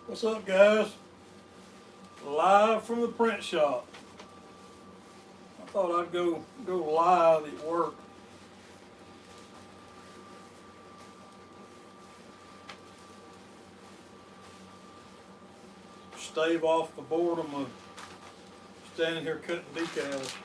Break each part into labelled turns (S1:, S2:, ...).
S1: What's up, guys? Live from the print shop. I thought I'd go live at work. Stave off the boredom of standing here cutting decals.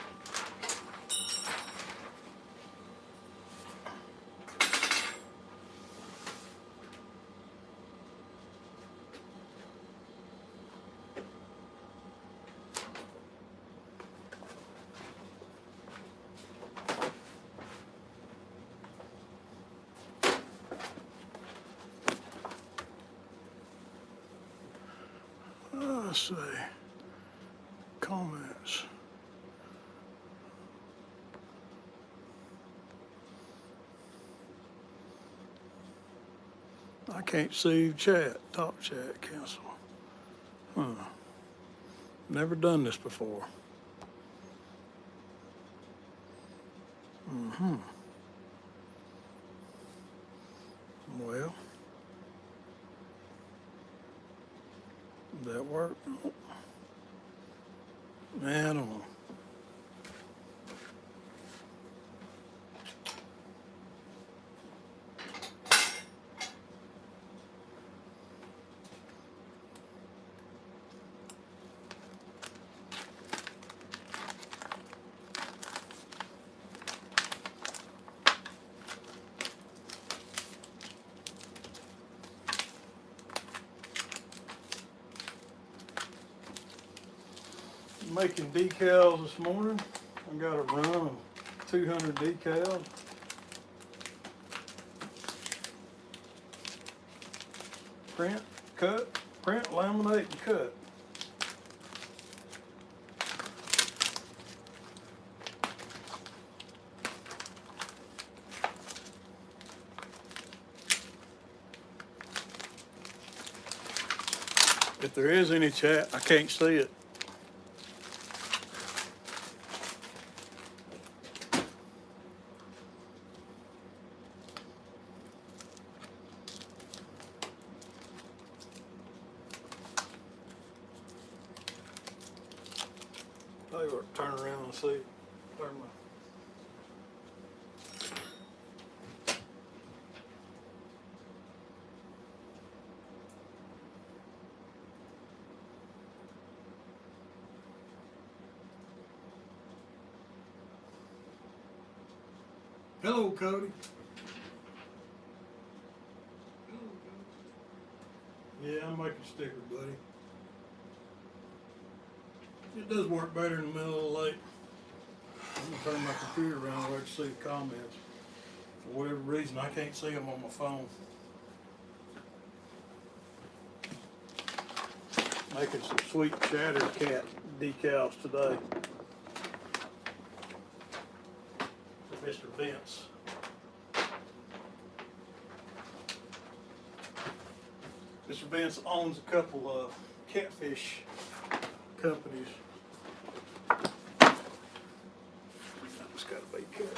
S1: Let's see. Comments. I can't see chat. Talk chat. Cancel. Never done this before. Well, did that work? Nope. I don't know. Making decals this morning. I got a run of 200 decals. Print, cut, print, laminate, and cut. If there is any chat, I can't see it. Tell you what, turn around and see. Turn my. Hello, Cody. Yeah, I'm making a sticker, buddy. It does work better in the middle of the lake. I'm gonna turn my computer around where I can see the comments. For whatever reason, I can't see them on my phone. Making some sweet chatter cat decals today for Mr. Vince. Mr. Vince owns a couple of catfish companies. That's got to be cut.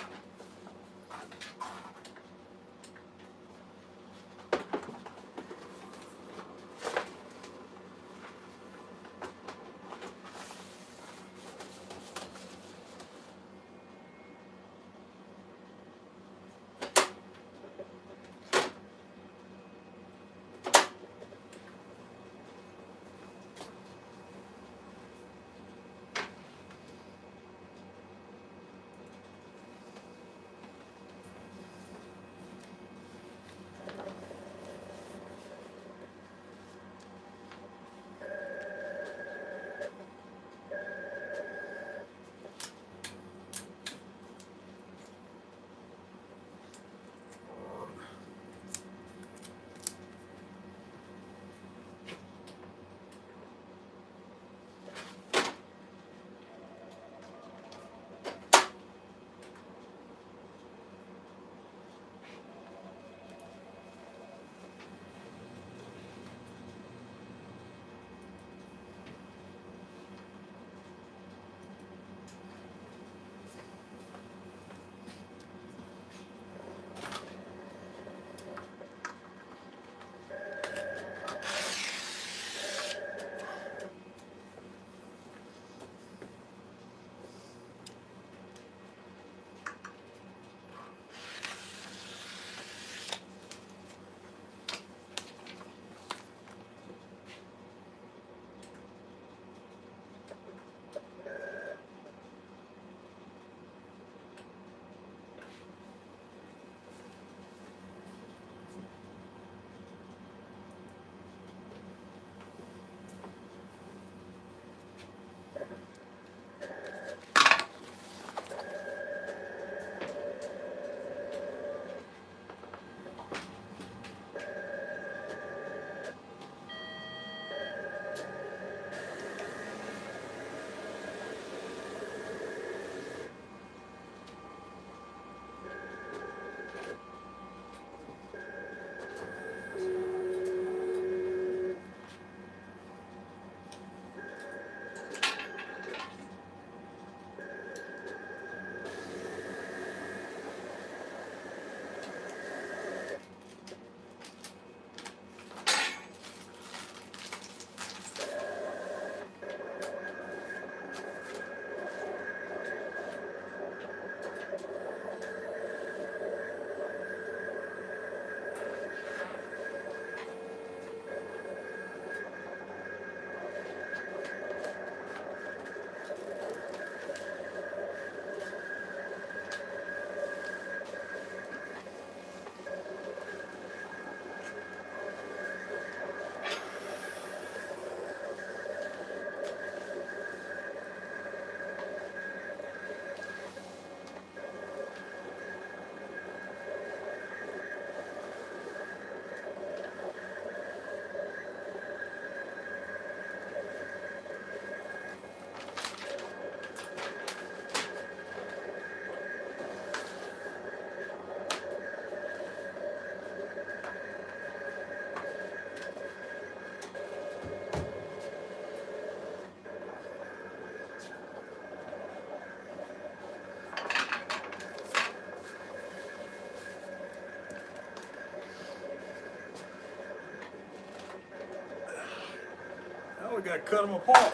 S1: we got to cut them apart.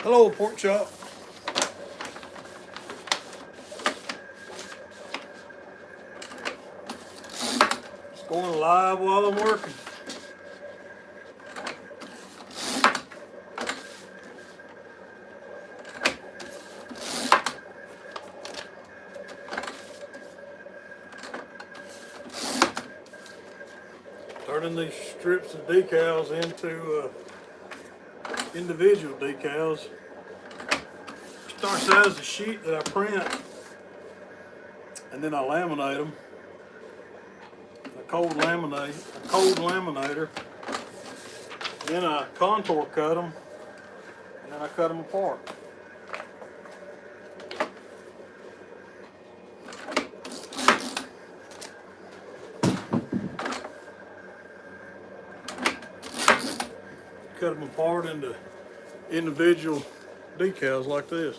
S1: Hello, pork chop. It's going live while I'm working. Turning these strips of decals into individual decals. Starts out as a sheet that I print, and then I laminate them. A cold laminator. Then I contour cut them, and then I cut them apart. Cut them apart into individual decals like this.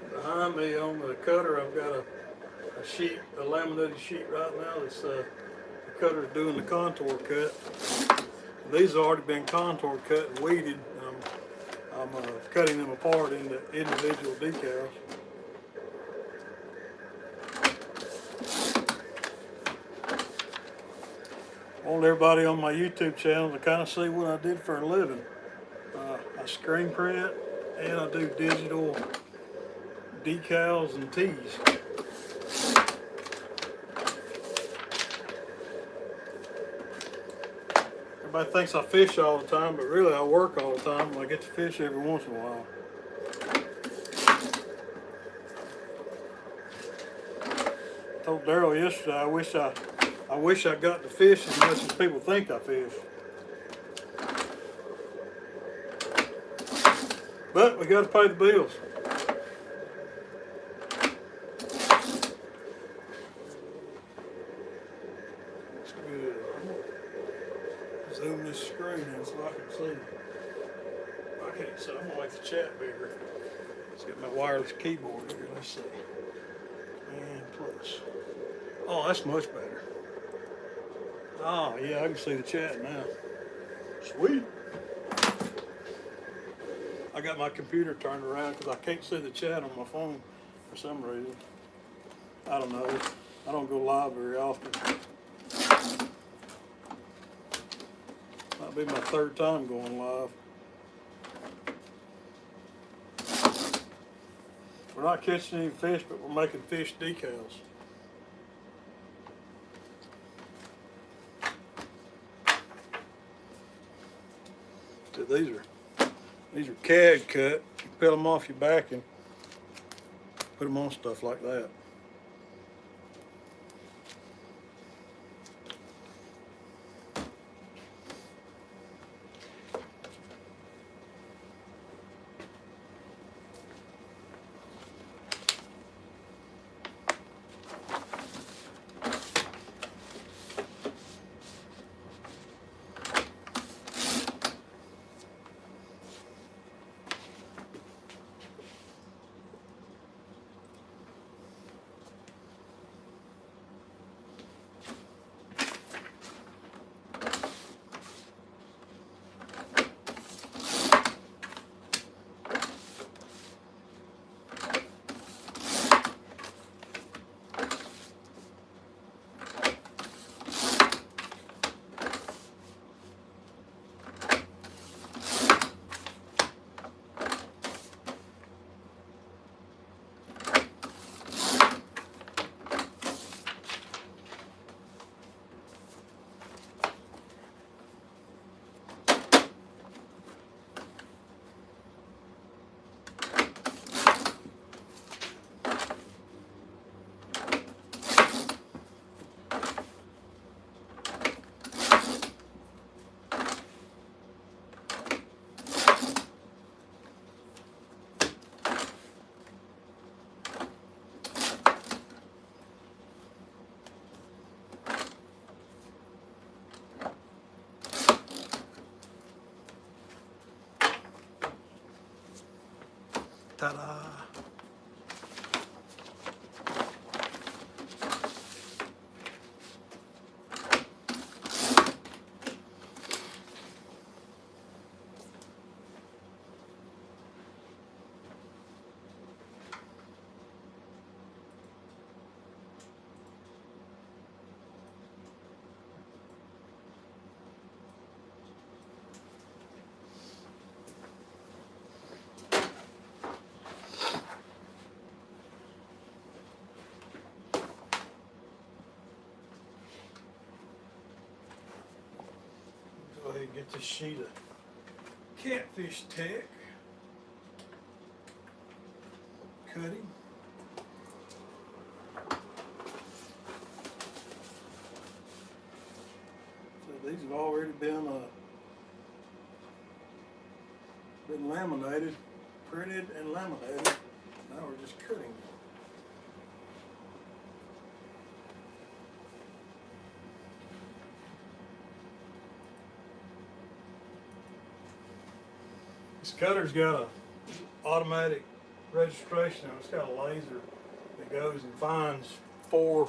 S1: Behind me on the cutter, I've got a sheet, a laminated sheet right now. That's the cutter's doing the contour cut. These have already been contour cut and weeded. I'm cutting them apart into individual decals. I want everybody on my YouTube channel to kind of see what I did for a living. I screen print and I do digital decals and tees. Everybody thinks I fish all the time, but really I work all the time, and I get to fish every once in a while. I told Daryl yesterday I wish I got to fish as much as people think I fish. But we got to pay the bills. That's good. Zoom this screen in so I can see. I can't see. I'm gonna make the chat bigger. Let's get my wireless keyboard here. Let's see. And plus. Oh, that's much better. Oh yeah, I can see the chat now. Sweet. I got my computer turned around because I can't see the chat on my phone for some reason. I don't know. I don't go live very often. Might be my third time going live. We're not catching any fish, but we're making fish decals. So these are CAD cut. You peel them off your back and put them on stuff like that. Ta-da! Go ahead and get this sheet of catfish tack cutting. So these have already been laminated, printed and laminated. Now we're just cutting them. This cutter's got a automatic registration. It's got a laser that goes and finds four.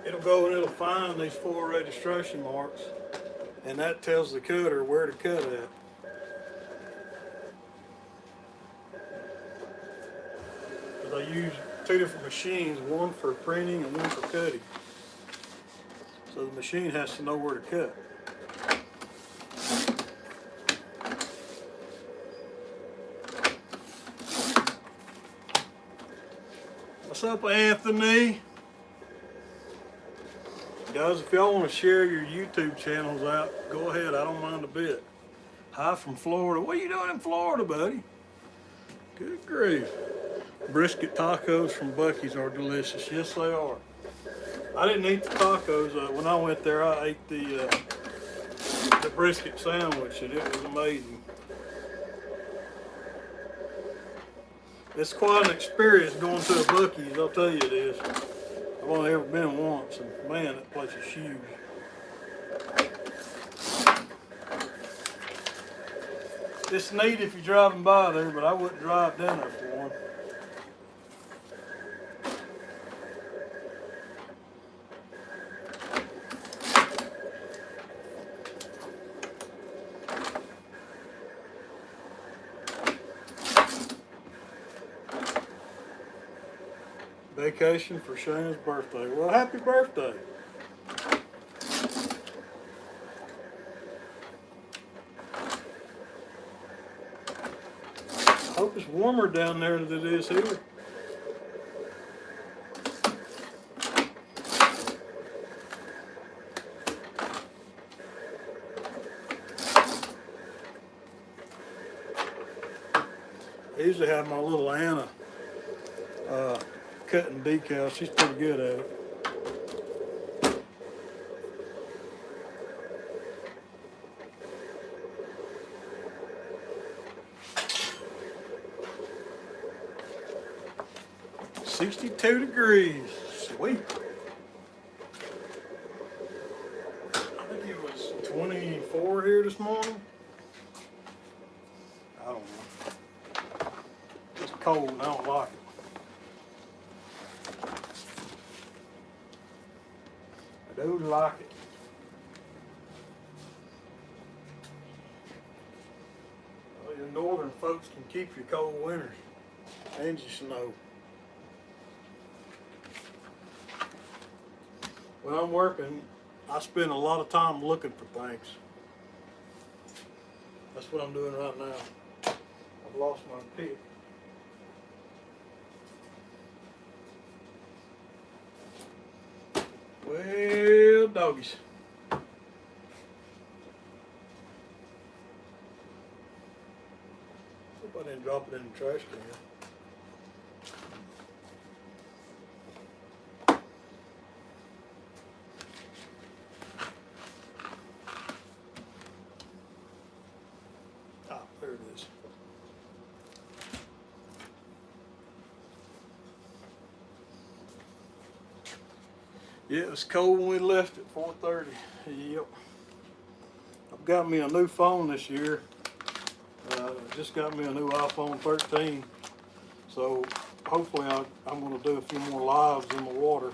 S1: It'll go and it'll find these four registration marks, and that tells the cutter where to cut at. Because I use two different machines, one for printing and one for cutting. So the machine has to know where to cut. What's up, Anthony? Guys, if y'all want to share your YouTube channels out, go ahead. I don't mind a bit. Hi from Florida. What are you doing in Florida, buddy? Good grief. Brisket tacos from Buc-ee's are delicious. Yes, they are. I didn't eat the tacos. When I went there, I ate the brisket sandwich, and it was amazing. It's quite an experience going to a Buc-ee's, I'll tell you it is. I've only ever been once, and man, that place is huge. It's neat if you're driving by there, but I wouldn't drive down there for one. Vacation for Shana's birthday. Well, happy birthday. I hope it's warmer down there than it is here. I usually have my little Anna cutting decals. She's pretty good at it. "62 degrees. Sweet. I think it was 24 here this morning. I don't know. It's cold and I don't like it. I do like it. Well, your northern folks can keep your cold winters and your snow. When I'm working, I spend a lot of time looking for things. That's what I'm doing right now. I've lost my pick. Well, doggies. Hope I didn't drop it in the trash can. Ah, there it is. Yeah, it was cold when we left at 4:30. Yep. I've got me a new phone this year. Just got me a new iPhone 13, so hopefully I'm going to do a few more lives in the water.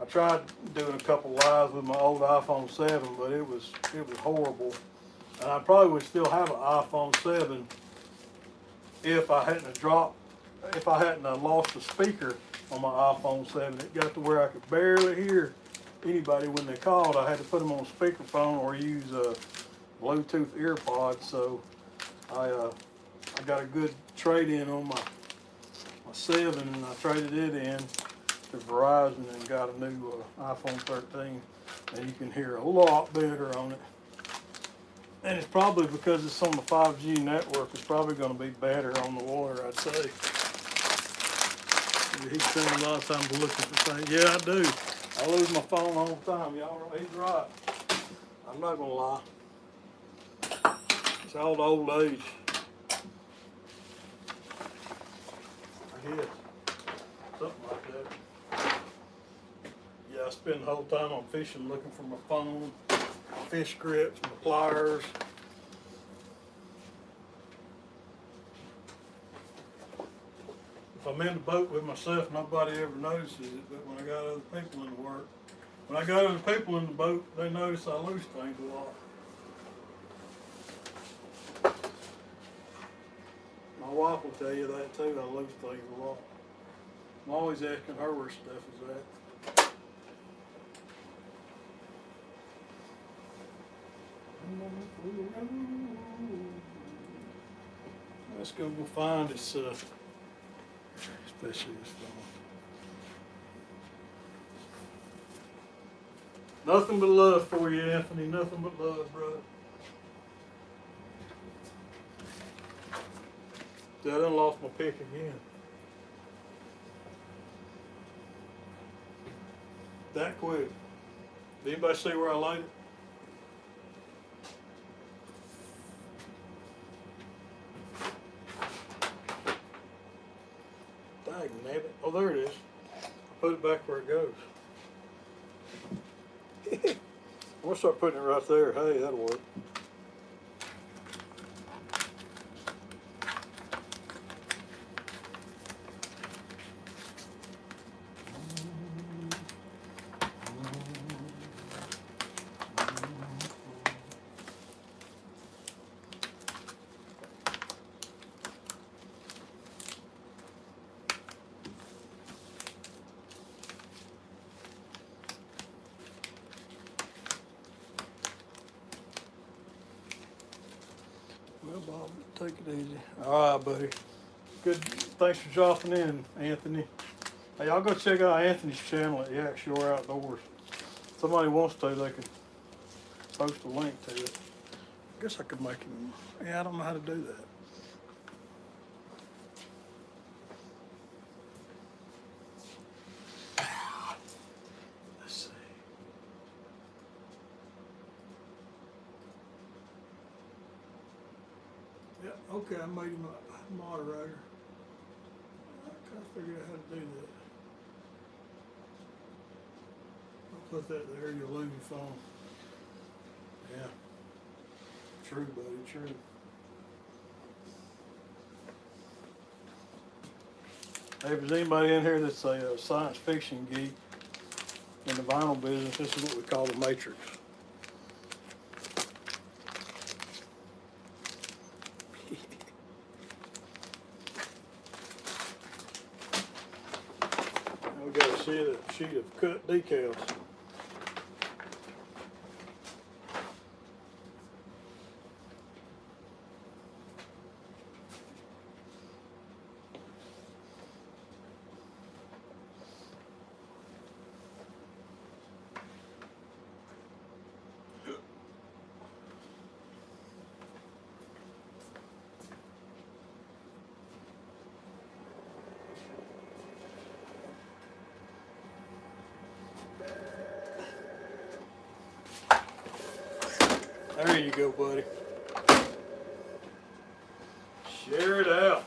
S1: I tried doing a couple lives with my old iPhone 7, but it was horrible. And I probably would still have an iPhone 7 if I hadn't lost the speaker on my iPhone 7. It got to where I could barely hear anybody when they called. I had to put them on speakerphone or use Bluetooth earpods. So I got a good trade-in on my 7, and I traded it in to Verizon and got a new iPhone 13, and you can hear a lot better on it. And it's probably because it's on the 5G network, it's probably going to be better on the water, I'd say. He's spending a lot of time looking for things. Yeah, I do. I lose my phone all the time, y'all. He's right. I'm not going to lie. It's all the old age. I guess. Something like that. Yeah, I spend the whole time on fishing looking for my phone, fish grips, my pliers. If I'm in the boat with myself, nobody ever notices it, but when I got other people in the work, when I got other people in the boat, they notice I lose things a lot. My wife will tell you that too, I lose things a lot. I'm always asking her where stuff is at. Let's go find this, especially this phone. Nothing but love for you, Anthony. Nothing but love, brother. I done lost my pick again. That quick. Did anybody see where I laid it? Dang nabbit. Oh, there it is. I put it back where it goes. I'm going to start putting it right there. Hey, that'll work. Well, Bob, take it easy. All right, buddy. Good. Thanks for dropping in, Anthony. Hey, y'all go check out Anthony's channel at Yak Shore Outdoors. If somebody wants to, they can post a link to it. I guess I could make him. Yeah, I don't know how to do that. Let's see. Yeah, okay, I made him a moderator. I kind of figured out how to do that. I'll put that there, you'll lose your phone. Yeah. True, buddy, true. Hey, if there's anybody in here that's a science fiction geek in the vinyl business, this is what we call the Matrix. We got a sheet of cut decals. There you go, buddy. Share it out.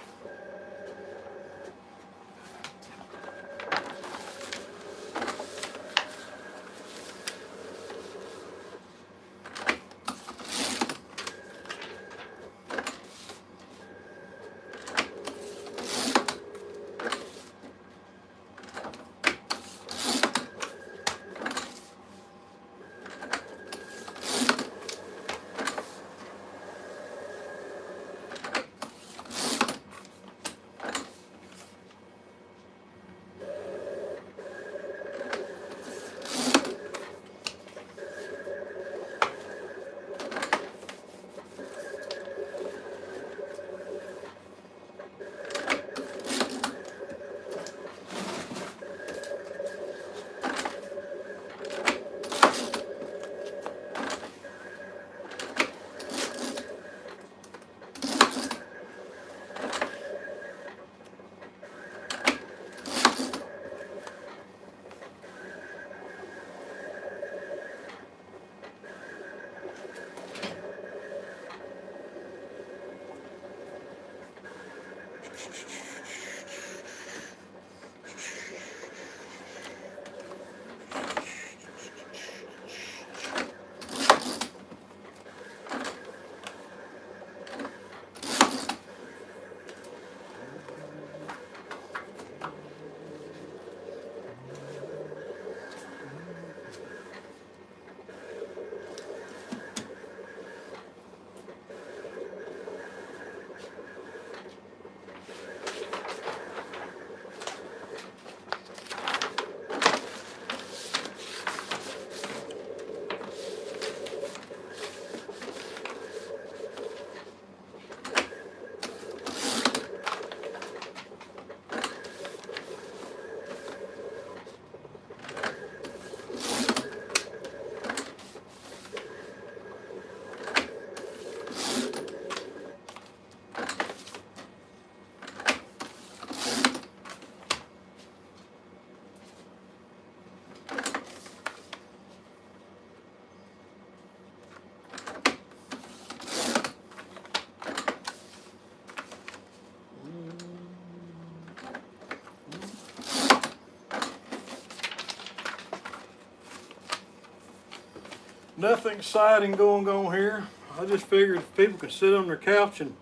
S1: Nothing exciting going on here. I just figured if people could sit on their couch and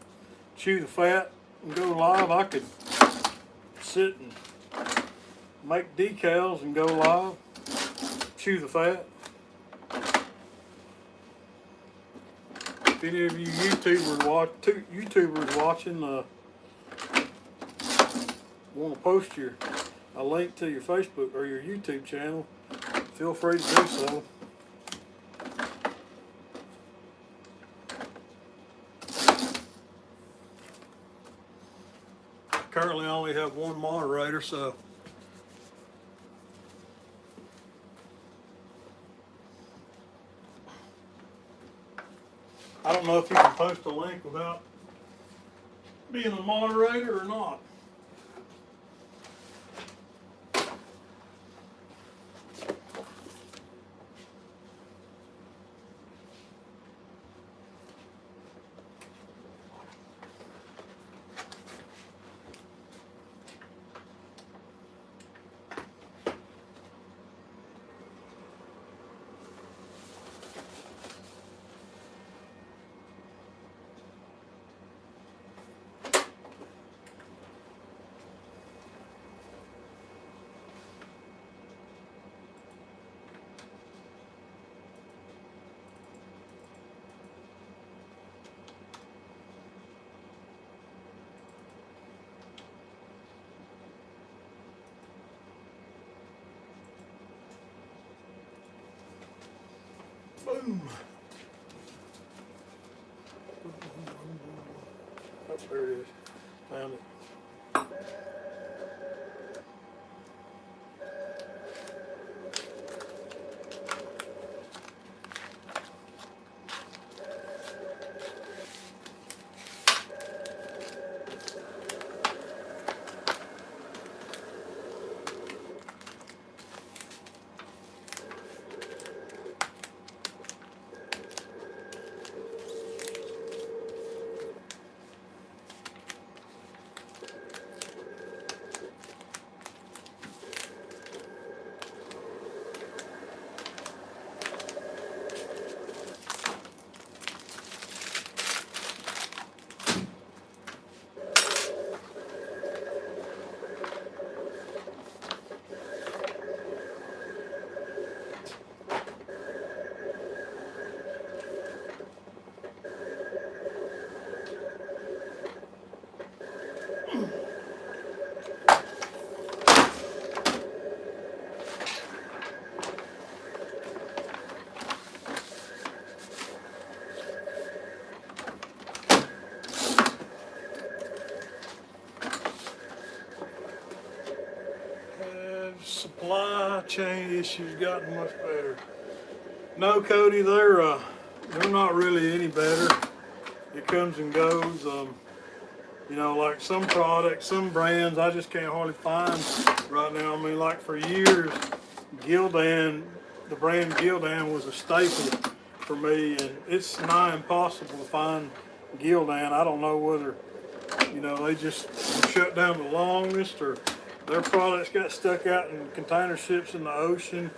S1: chew the fat and go live, I could sit and make decals and go live, chew the fat. If any of you YouTubers watching want to post a link to your Facebook or your YouTube channel, feel free to do so. Currently I only have one moderator, so I don't know if you can post a link without being a moderator or not. Boom. Oh, there it is. Found it. Supply chain issues gotten much better. No, Cody, they're not really any better. It comes and goes. You know, like some products, some brands, I just can't hardly find right now. I mean, like for years, Gildan, the brand Gildan was a staple for me, and it's nigh impossible to find Gildan. I don't know whether you know, they just shut down the longest, or their products got stuck out in container ships in the ocean.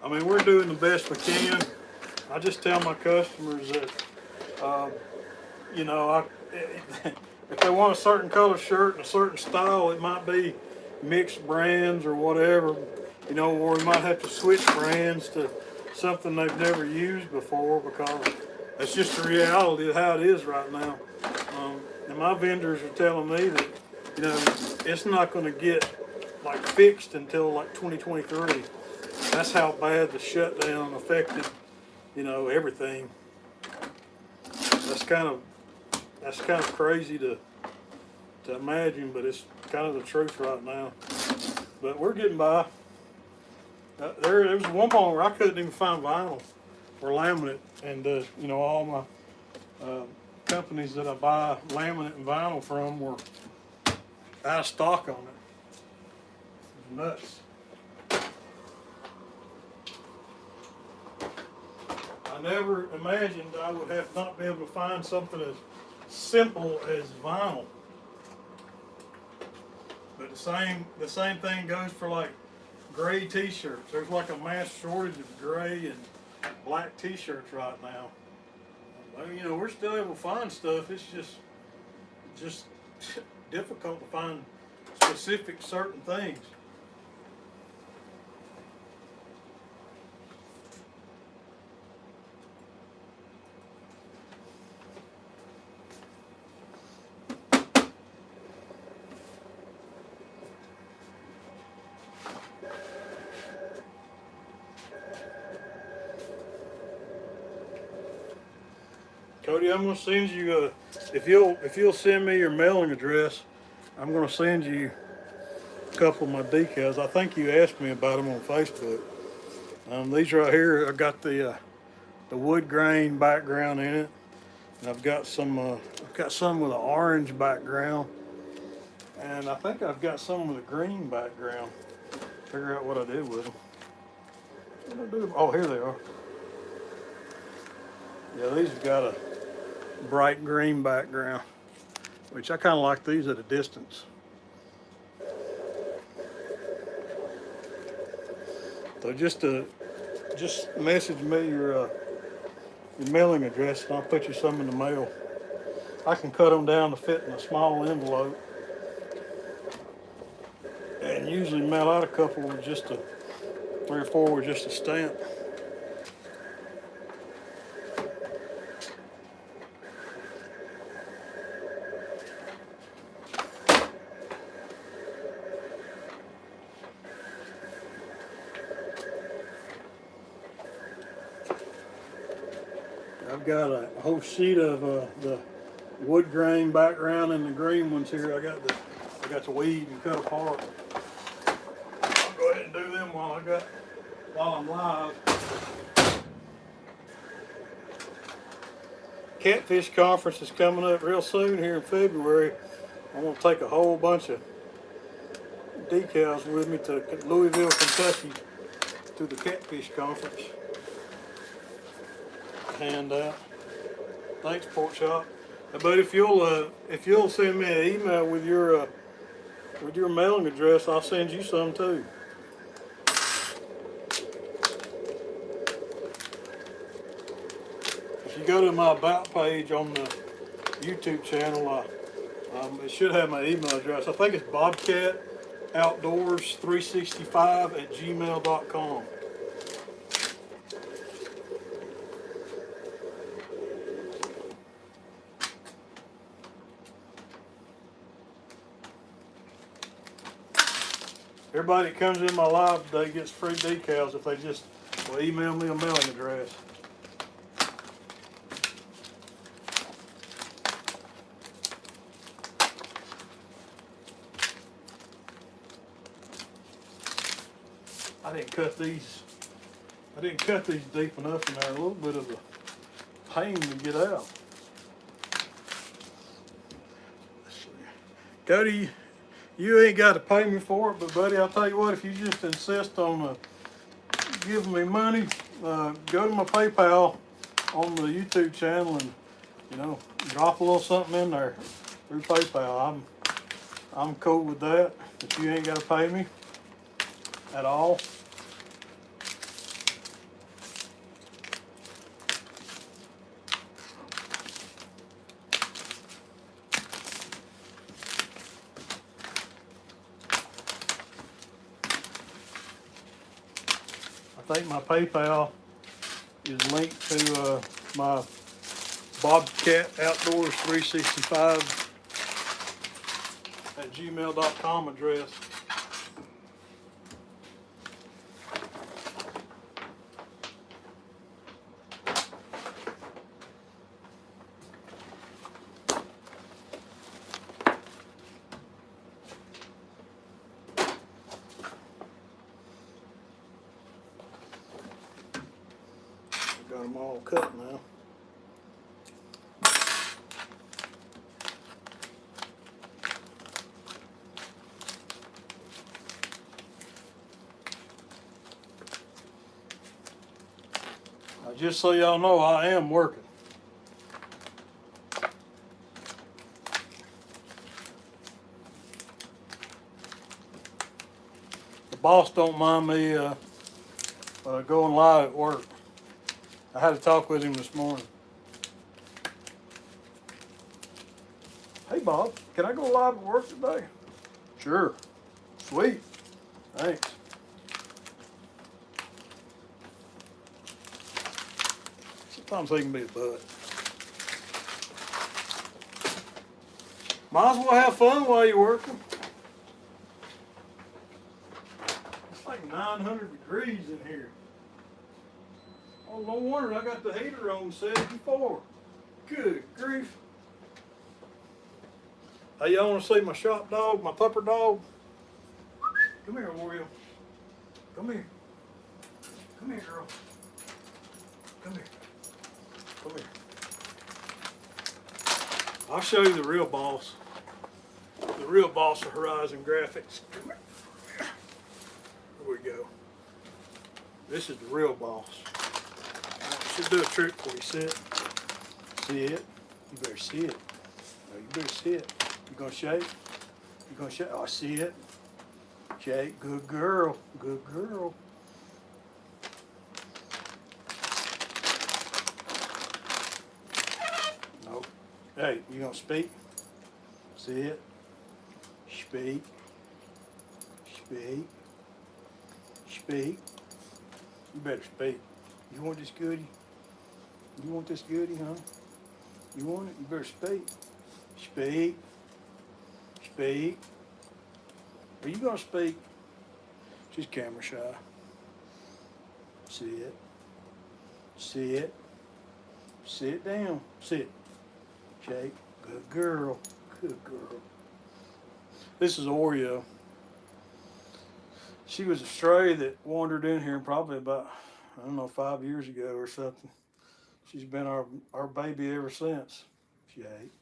S1: I mean, we're doing the best we can. I just tell my customers that, you know, if they want a certain color shirt and a certain style, it might be mixed brands or whatever, you know, or we might have to switch brands to something they've never used before, because that's just the reality of how it is right now. And my vendors are telling me that, you know, it's not going to get like fixed until like 2023. That's how bad the shutdown affected, you know, everything. That's kind of crazy to imagine, but it's kind of the truth right now. But we're getting by. There was one point where I couldn't even find vinyl or laminate, and you know, all my companies that I buy laminate and vinyl from were out of stock on it. It was nuts. I never imagined I would have not been able to find something as simple as vinyl. But the same thing goes for like gray t-shirts. There's like a mass shortage of gray and black t-shirts right now. You know, we're still able to find stuff. It's just difficult to find specific certain things. Cody, I'm gonna send you if you'll send me your mailing address, I'm gonna send you a couple of my decals. I think you asked me about them on Facebook. These right here, I got the wood grain background in it, and I've got some with an orange background, and I think I've got some with a green background. Figure out what I did with them. What did I do? Oh, here they are. Yeah, these have got a bright green background, which I kind of like these at a distance. So just message me your mailing address, and I'll put you some in the mail. I can cut them down to fit in a small envelope, and usually mail out a couple with just 3 or 4 with just a stamp. I've got a whole sheet of the wood grain background and the green ones here. I got to weed and cut apart. I'll go ahead and do them while I'm live. Catfish conference is coming up real soon here in February. I'm gonna take a whole bunch of decals with me to Louisville, Kentucky, to the catfish conference. Hand out. Thanks, Pork Chop. But if you'll send me an email with your mailing address, I'll send you some too. If you go to my about page on the YouTube channel, it should have my email address. I think it's bobcatoutdoors365@gmail.com. Everybody that comes in my live today gets free decals if they just email me a mailing address. I didn't cut these deep enough in there. A little bit of a pain to get out. Let's see. Cody, you ain't got to pay me for it, but buddy, I'll tell you what, if you just insist on giving me money, go to my PayPal on the YouTube channel and, drop a little something in there. through PayPal. I'm cool with that. If you ain't got to pay me at all. I think my PayPal is linked to my Bobcat Outdoors 365 at gmail.com address. Got them all cut now. Just so y'all know, I am working. The boss don't mind me going live at work. I had to talk with him this morning. Hey Bob, can I go live at work today? Sure. Sweet. Thanks. Sometimes they can be a butt. Might as well have fun while you're working. It's like 900 degrees in here. Oh, no wonder I got the heater on 74. Good grief. Hey, y'all want to see my shop dog, my pupper dog? Come here, Oreo. Come here. Come here, girl. Come here. Come here. I'll show you the real boss. The real boss of Horizon Graphics. Come here. Here we go. This is the real boss. I should do a trick for you. Sit. See it? You better see it. No, you better see it. You gonna shake? You gonna shake? Oh, see it. Shake. Good girl. Good girl. Nope. Hey, you gonna speak? See it? Speak. Speak. Speak. You better speak. You want this goodie? You want this goodie, huh? You want it? You better speak. Speak. Speak. Are you gonna speak? She's camera shy. Sit. Sit. Sit down. Sit. Shake. Good girl. Good girl. This is Oreo. She was a stray that wandered in here probably about, I don't know, 5 years ago or something. She's been our baby ever since. Shake.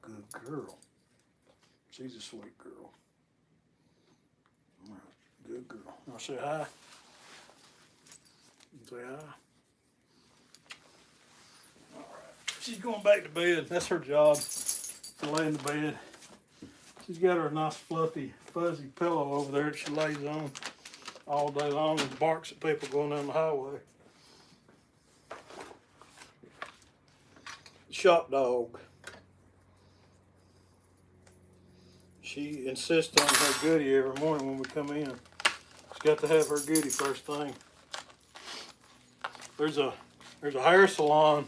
S1: Good girl. She's a sweet girl. All right. Good girl. I'll say hi. Say hi. All right. She's going back to bed. That's her job, to lay in the bed. She's got her nice fluffy, fuzzy pillow over there that she lays on all day long and barks at people going down the highway. Shop dog. She insists on her goodie every morning when we come in. She's got to have her goodie first thing. There's a hair salon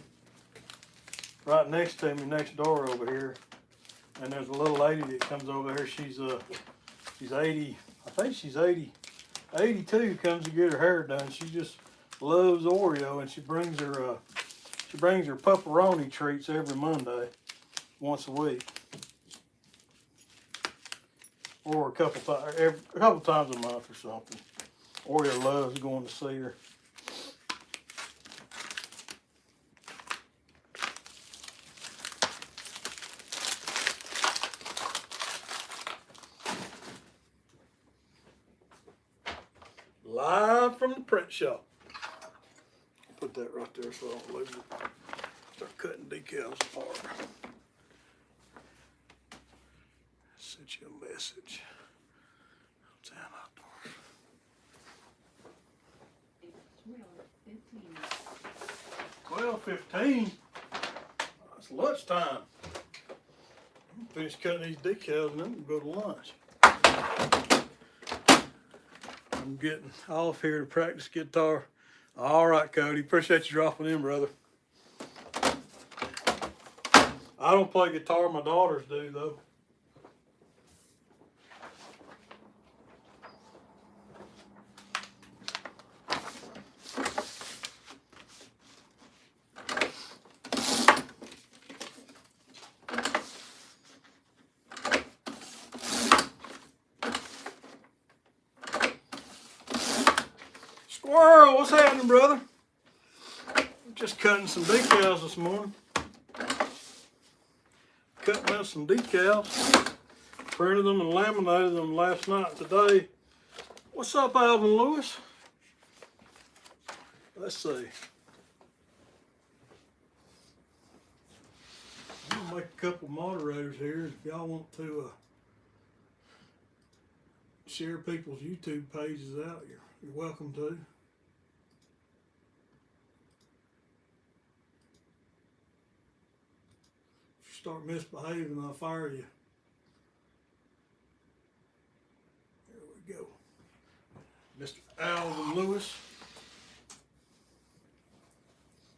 S1: right next to me, next door over here. And there's a little lady that comes over here. She's 80, I think she's 80, 82, comes to get her hair done. She just loves Oreo, and she brings her pepperoni treats every Monday, once a week. Or a couple times a month or something. Oreo loves going to see her. Live from the print shop. Put that right there so I don't lose it. Start cutting decals apart. Sent you a message. Down outdoors.
S2: It's
S1: 12:15. It's lunchtime. I'm finished cutting these decals and then we'll go to lunch. I'm getting off here to practice guitar. All right, Cody. Appreciate you dropping in, brother. I don't play guitar. My daughters do, though. Squirrel, what's happening, brother? Just cutting some decals this morning. Cutting out some decals. Printed them and laminated them last night and today. What's up, Alvin Lewis? Let's see. I'm gonna make a couple moderators here. If y'all want to share people's YouTube pages out, you're welcome to. If you start misbehaving, I'll fire you. There we go. Mr. Alvin Lewis.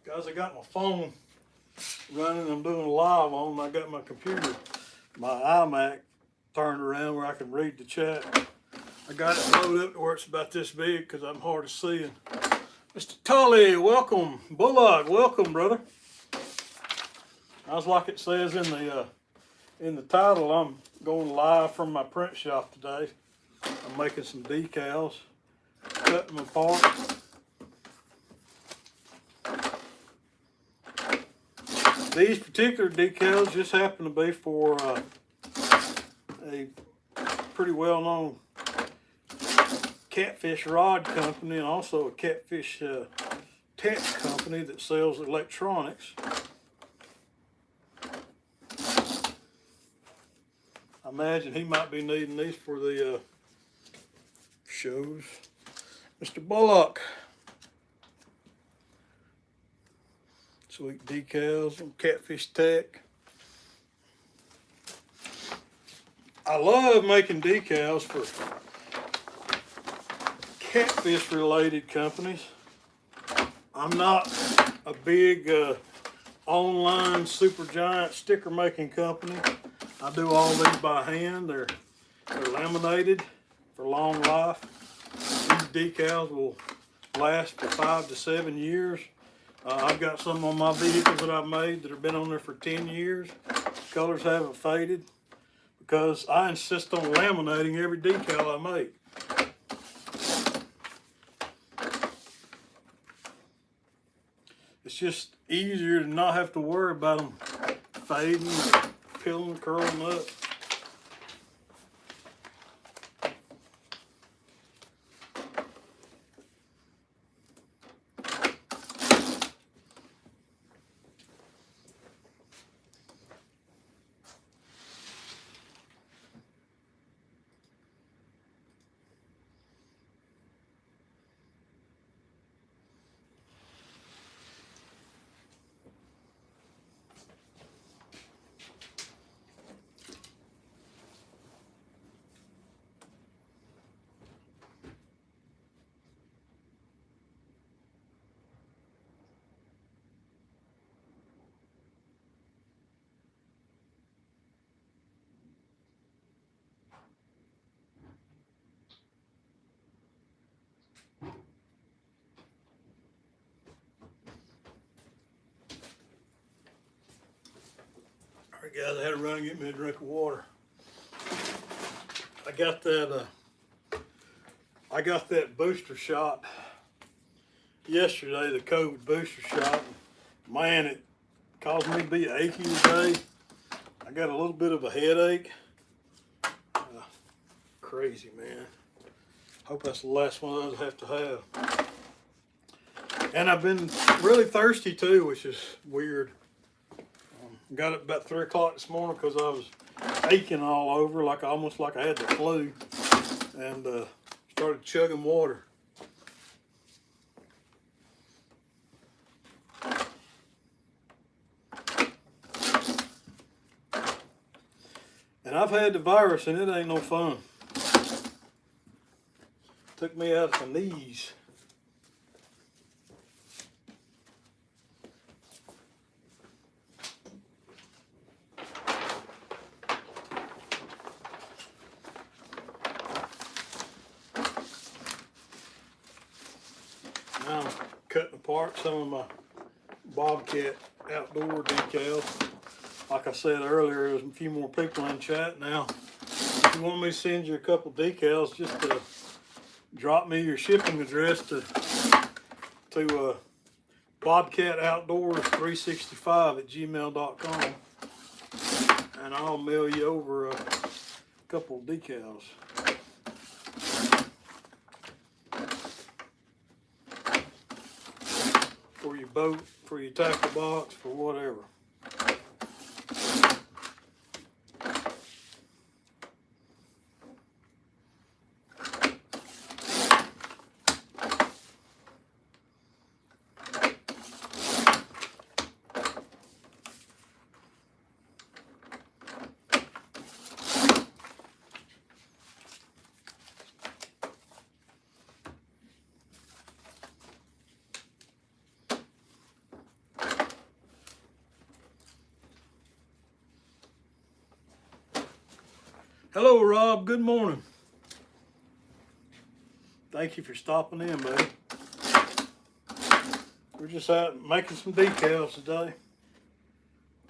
S1: Guys, I got my phone running. I'm doing a live on. I got my computer, my iMac, turned around where I can read the chat. I got it loaded up to where it's about this big because I'm hard of seeing. Mr. Tully, welcome. Bullock, welcome, brother. I was like it says in the title, I'm going live from my print shop today. I'm making some decals, cutting them apart. These particular decals just happen to be for a pretty well-known catfish rod company and also a catfish tech company that sells electronics. I imagine he might be needing these for the shows. Mr. Bullock. Sweet decals on Catfish Tech. I love making decals for catfish related companies. I'm not a big online super giant sticker making company. I do all these by hand. They're laminated for long life. These decals will last for 5 to 7 years. I've got some on my vehicles that I've made that have been on there for 10 years. Colors haven't faded because I insist on laminating every decal I make. It's just easier to not have to worry about them fading, or peeling, curling up. Alright guys, I had to run and get me a drink of water. I got that booster shot yesterday, the COVID booster shot. Man, it caused me to be achy today. I got a little bit of a headache. Crazy, man. Hope that's the last one of those I have to have. And I've been really thirsty too, which is weird. Got up about 3 o'clock this morning because I was aching all over, almost like I had the flu, and started chugging water. And I've had the virus and it ain't no fun. Took me out of my knees. Now I'm cutting apart some of my Bobcat outdoor decals. Like I said earlier, there's a few more people in chat now. If you want me to send you a couple decals, just drop me your shipping address to Bobcat Outdoors 365 at gmail.com, and I'll mail you over a couple decals. For your boat, for your tackle box, for whatever. Hello, Rob. Good morning. Thank you for stopping in, buddy. We're just out making some decals today.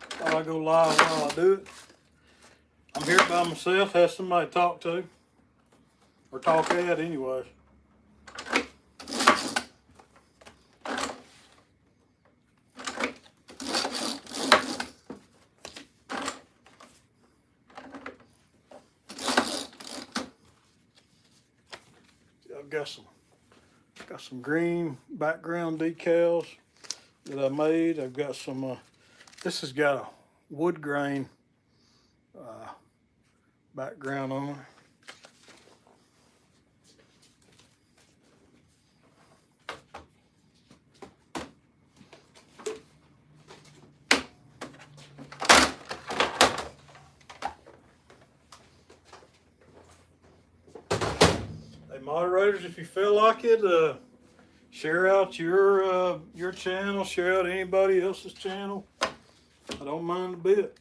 S1: Thought I'd go live while I do it. I'm here by myself. Have somebody to talk to, or talk at, anyways. I've got some green background decals that I made. I've got some, this has got a wood grain background on it. Hey, moderators, if you feel like it, share out your channel, share out anybody else's channel. I don't mind a bit.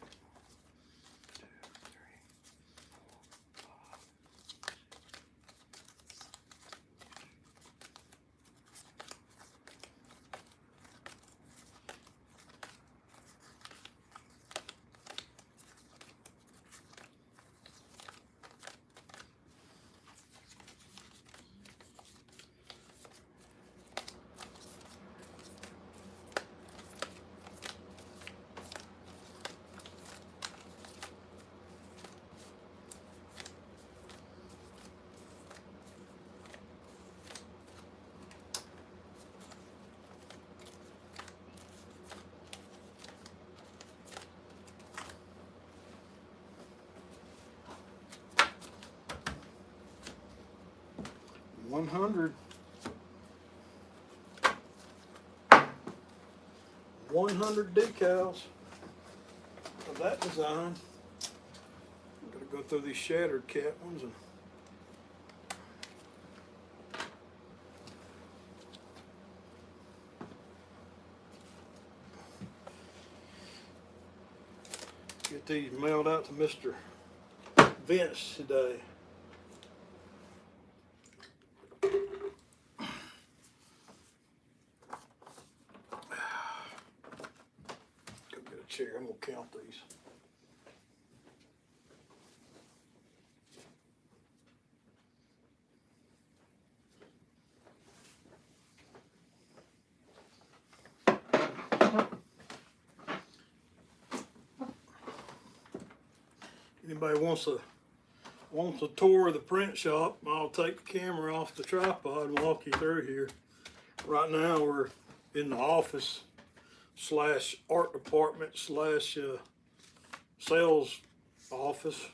S1: 100 decals of that design. I'm going to go through these shattered cat ones and get these mailed out to Mr. Vince today. Chair. I'm going to count these. Anybody wants a tour of the print shop, I'll take the camera off the tripod and walk you through here. Right now we're in the office slash art department slash sales office.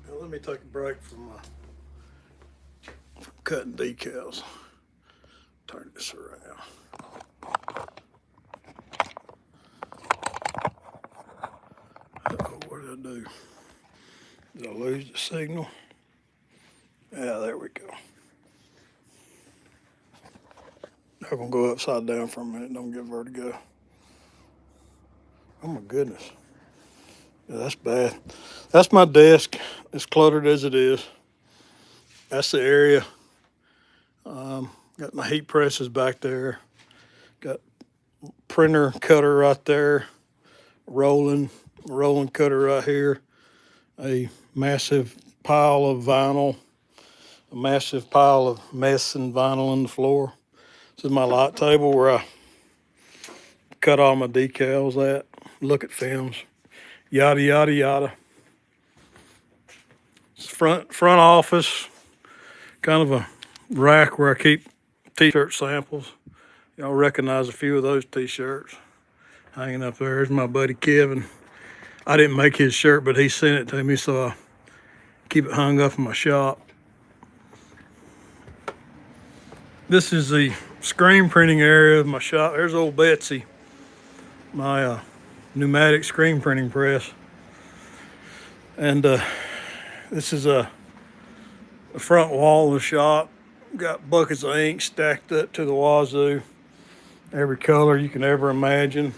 S1: Now let me take a break from cutting decals. Turn this around. Uh-oh, what did I do? Did I lose the signal? Yeah, there we go. I'm gonna go upside down for a minute, don't get vertigo. Oh my goodness. Yeah, that's bad. That's my desk, as cluttered as it is. That's the area. Got my heat presses back there. Got printer cutter right there. Rolling cutter right here. A massive pile of vinyl. A massive pile of mess and vinyl on the floor. This is my light table where I cut all my decals at. Look at films. Yada, yada, yada. It's front office. Kind of a rack where I keep t-shirt samples. Y'all recognize a few of those t-shirts hanging up there. There's my buddy Kevin. I didn't make his shirt, but he sent it to me, so I keep it hung up in my shop. This is the screen printing area of my shop. There's old Betsy, my pneumatic screen printing press. And this is the front wall of the shop. Got buckets of ink stacked up to the wazoo. Every color you can ever imagine.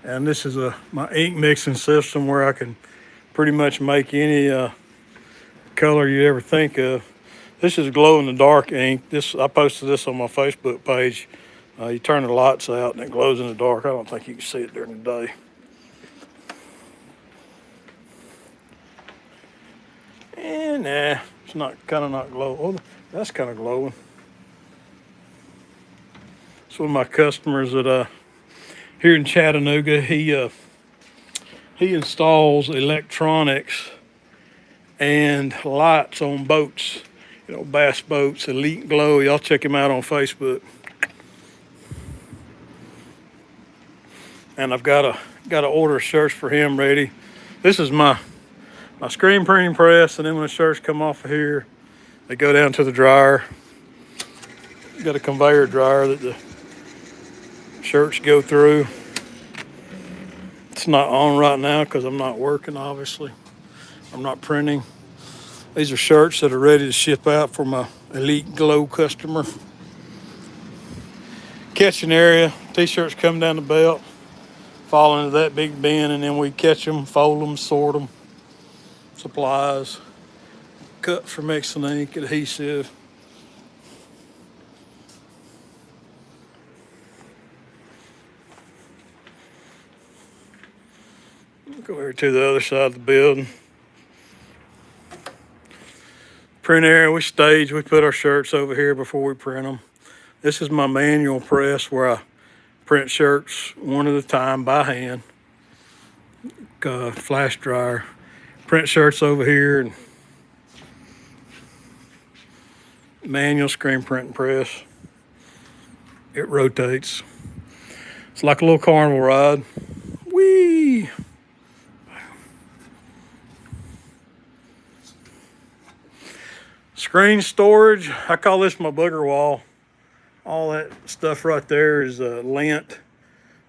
S1: And this is my ink mixing system where I can pretty much make any color you ever think of. This is glow-in-the-dark ink. I posted this on my Facebook page. You turn the lights out and it glows in the dark. I don't think you can see it during the day. And nah, it's kind of not glowing. Oh, that's kind of glowing. It's one of my customers that here in Chattanooga. He installs electronics and lights on boats. You know, bass boats, Elite Glow. Y'all check him out on Facebook. And I've got to order shirts for him ready. This is my screen printing press, and then when the shirts come off of here, they go down to the dryer. Got a conveyor dryer that the shirts go through. It's not on right now because I'm not working, obviously. I'm not printing. These are shirts that are ready to ship out for my Elite Glow customer. Catching area, t-shirts come down the belt, fall into that big bin, and then we catch them, fold them, sort them. Supplies, cut for mixing ink, adhesive. Go over to the other side of the building. Print area, we stage, we put our shirts over here before we print them. This is my manual press where I print shirts one at a time by hand. Flash dryer. Print shirts over here and manual screen printing press. It rotates. It's like a little carnival ride. Whee! Screen storage, I call this my booger wall. All that stuff right there is lint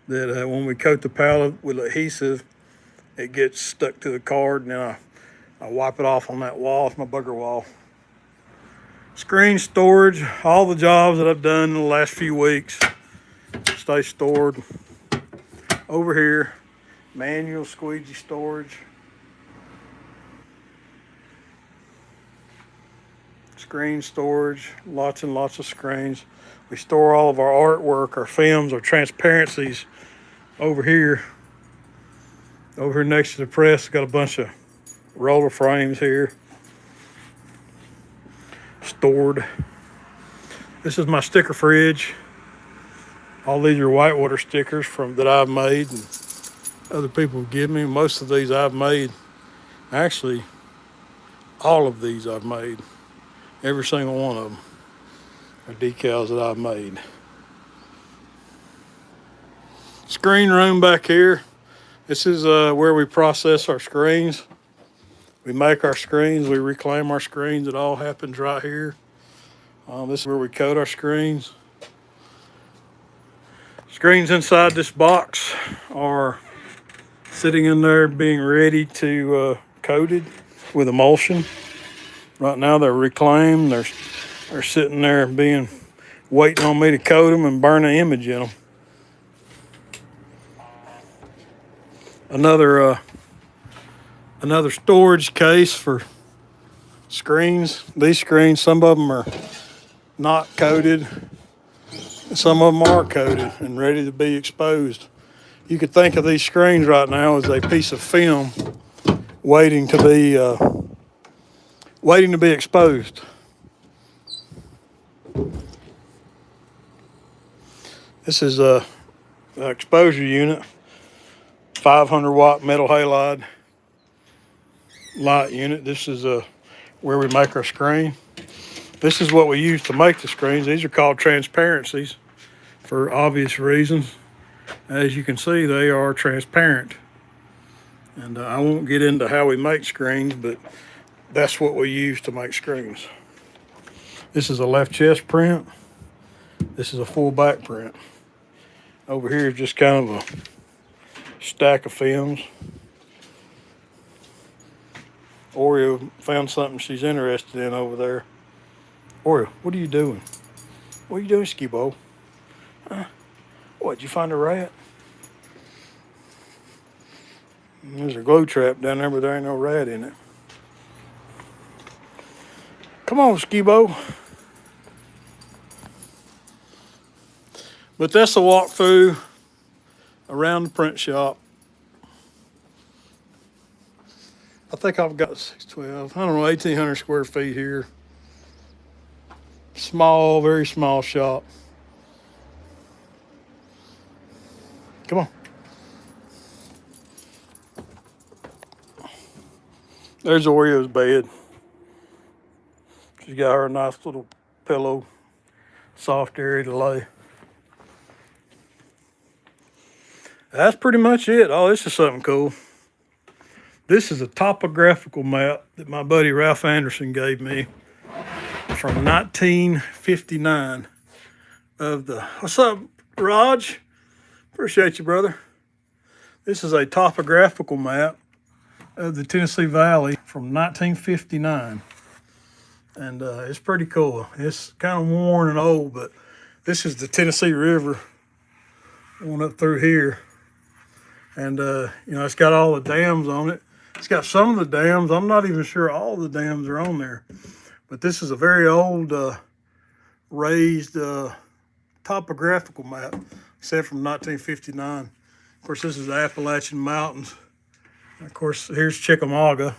S1: that when we coat the pallet with adhesive, it gets stuck to the card, and then I wipe it off on that wall. It's my booger wall. Screen storage, all the jobs that I've done in the last few weeks stay stored over here. Manual squeegee storage. screen storage, lots and lots of screens. We store all of our artwork, our films, our transparencies over here. Over here next to the press, got a bunch of roller frames here stored. This is my sticker fridge. All these are whitewater stickers that I've made and other people give me. Most of these I've made. Actually, all of these I've made. Every single one of them are decals that I've made. Screen room back here. This is where we process our screens. We make our screens, we reclaim our screens. It all happens right here. This is where we coat our screens. Screens inside this box are sitting in there being ready to coated with emulsion. Right now they're reclaimed. They're sitting there waiting on me to coat them and burn an image in them. Another storage case for screens. These screens, some of them are not coated. Some of them are coated and ready to be exposed. You could think of these screens right now as a piece of film waiting to be exposed. This is an exposure unit, 500 watt metal halide light unit. This is where we make our screen. This is what we use to make the screens. These are called transparencies for obvious reasons. As you can see, they are transparent. And I won't get into how we make screens, but that's what we use to make screens. This is a left chest print. This is a full back print. Over here is just kind of a stack of films. Oreo found something she's interested in over there. Oreo, what are you doing? What are you doing, Skibo? What, did you find a rat? There's a glow trap down there, but there ain't no rat in it. Come on, Skibo. But that's a walkthrough around the print shop. I think I've got 612, I don't know, 1,800 square feet here. Small, very small shop. Come on. There's Oreo's bed. She's got her nice little pillow, soft area to lay. That's pretty much it. Oh, this is something cool. This is a topographical map that my buddy Ralph Anderson gave me from 1959 of the, what's up, Raj? Appreciate you, brother. This is a topographical map of the Tennessee Valley from 1959. And it's pretty cool. It's kind of worn and old, but this is the Tennessee River going up through here. And, it's got all the dams on it. It's got some of the dams. I'm not even sure all the dams are on there. But this is a very old raised topographical map, except from 1959. Of course, this is the Appalachian Mountains. And of course, here's Chickamauga,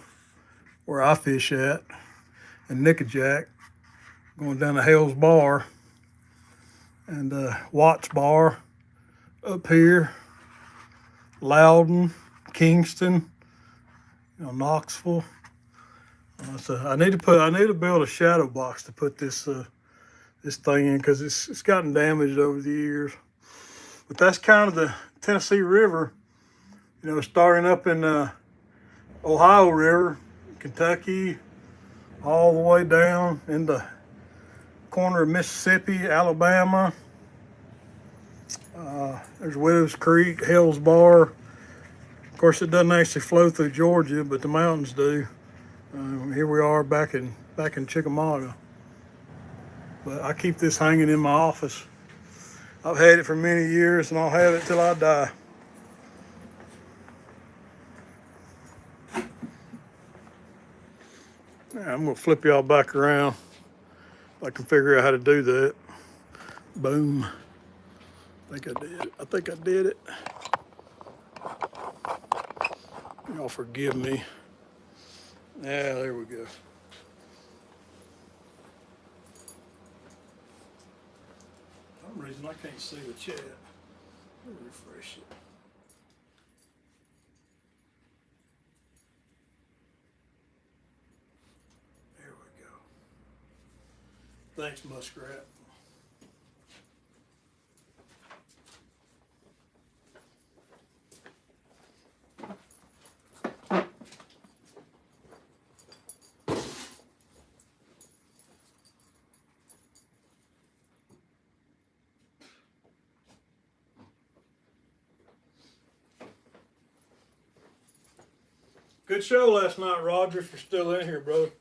S1: where I fish at, and Nickajack, going down to Hell's Bar, and Watts Bar up here, Loudon, Kingston, Knoxville. So I need to build a shadow box to put this thing in, because it's gotten damaged over the years. But that's kind of the Tennessee River, starting up in Ohio River, Kentucky, all the way down in the corner of Mississippi, Alabama. There's Widow's Creek, Hell's Bar. Of course, it doesn't actually flow through Georgia, but the mountains do. Here we are back in Chickamauga. But I keep this hanging in my office. I've had it for many years, and I'll have it till I die. I'm gonna flip y'all back around. I can figure out how to do that. Boom. I think I did. I think I did it. Y'all forgive me. Yeah, there we go. For some reason I can't see the chat. Let me refresh it. There we go. Thanks, Muskrat. Good show last night, Roger, if you're still in here, brother.